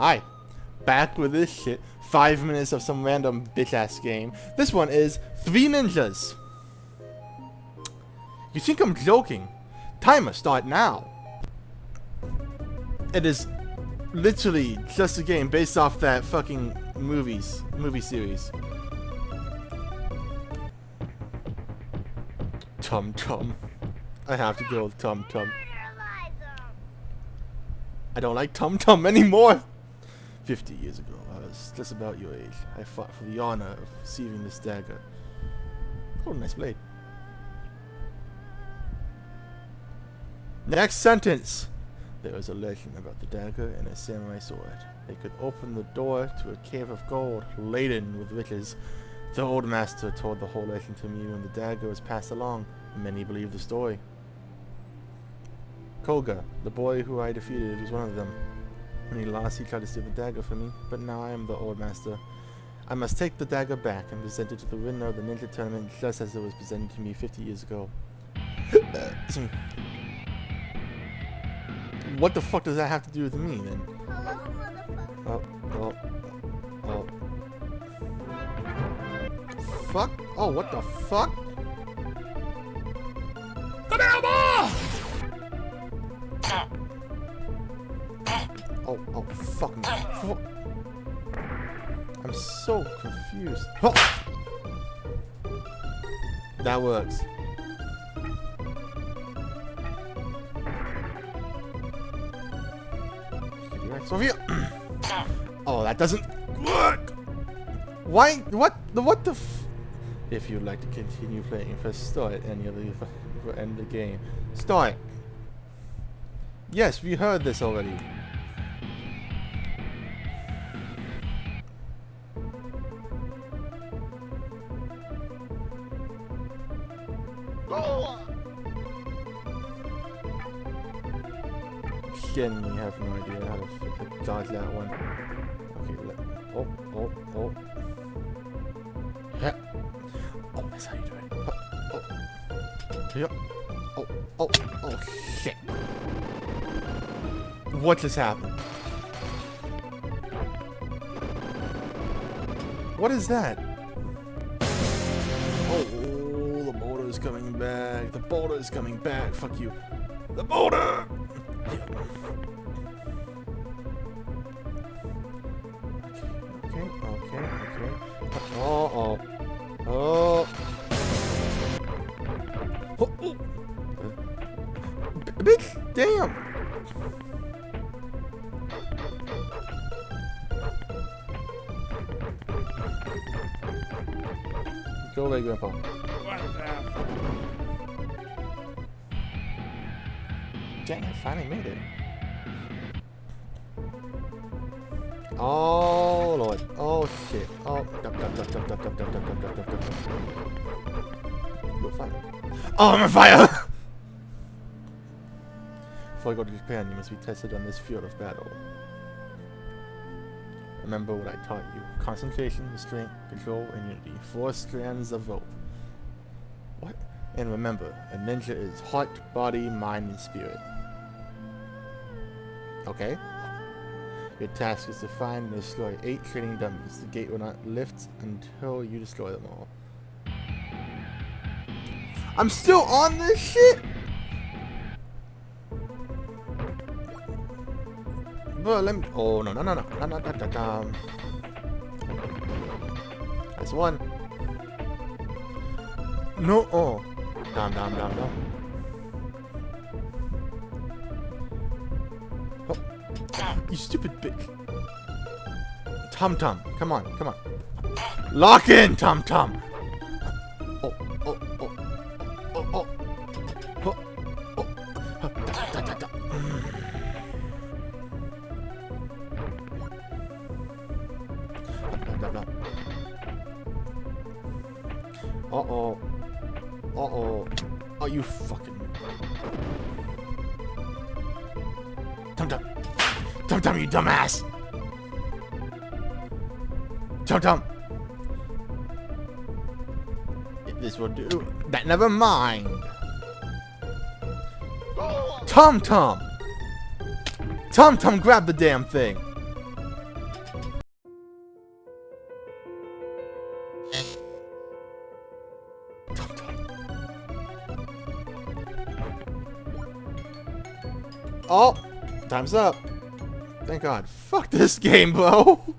Hi, back with this shit. 5 minutes of some random bitch-ass game. This one is 3 Ninjas. You think I'm joking? Timer start now. It is literally just a game based off that fucking movie series. Tum Tum. I have to go with Tum Tum. I don't like Tum Tum anymore. 50 years ago, I was just about your age. I fought for the honor of receiving this dagger. Oh, nice blade. Next sentence. There was a legend about the dagger and a samurai sword. They could open the door to a cave of gold laden with riches. The old master told the whole legend to me when the dagger was passed along. Many believed the story. Koga, the boy who I defeated, was one of them. When he lost, he tried to steal the dagger from me, but now I am the old master. I must take the dagger back and present it to the winner of the ninja tournament just as it was presented to me 50 years ago. What the fuck does that have to do with me, then? Oh. Fuck? Oh, what the fuck? Oh, fuck me. I'm so confused. Oh. That works. Sophia. Oh, that doesn't work. Why? What the f? If you'd like to continue playing, press start at any other for end the game. Start. Yes, we heard this already. Again, we have no idea how to dodge that one. Okay, oh. Yeah. Oh, that's how you do it. Yep. Oh, shit. What just happened? What is that? Oh, the boulder is coming back. The boulder is coming back. Fuck you. The boulder! Okay. Oh. Bitch, damn! Go away, Grandpa. Dang, I finally made it. Oh lord. Oh shit. Oh. You're fire. Oh, I'm on fire! Before I go to Japan, you must be tested on this field of battle. Remember what I taught you. Concentration, restraint, control, and unity. 4 strands of rope. What? And remember, a ninja is heart, body, mind, and spirit. Okay? Your task is to find and destroy 8 training dummies. The gate will not lift until you destroy them all. I'm still on this shit? Bro, let me. Oh, no. That's one. No. Oh. Down. Oh. You stupid bitch. Tum Tum. Come on. Lock in, Tum Tum. Oh. Uh-oh. Oh, you fucking... Tum-Tum, you dumbass! Tum-Tum! This will do. That never mind. Tum-Tum! Tum-Tum, grab the damn thing! Oh! Time's up. Thank God. Fuck this game, bro.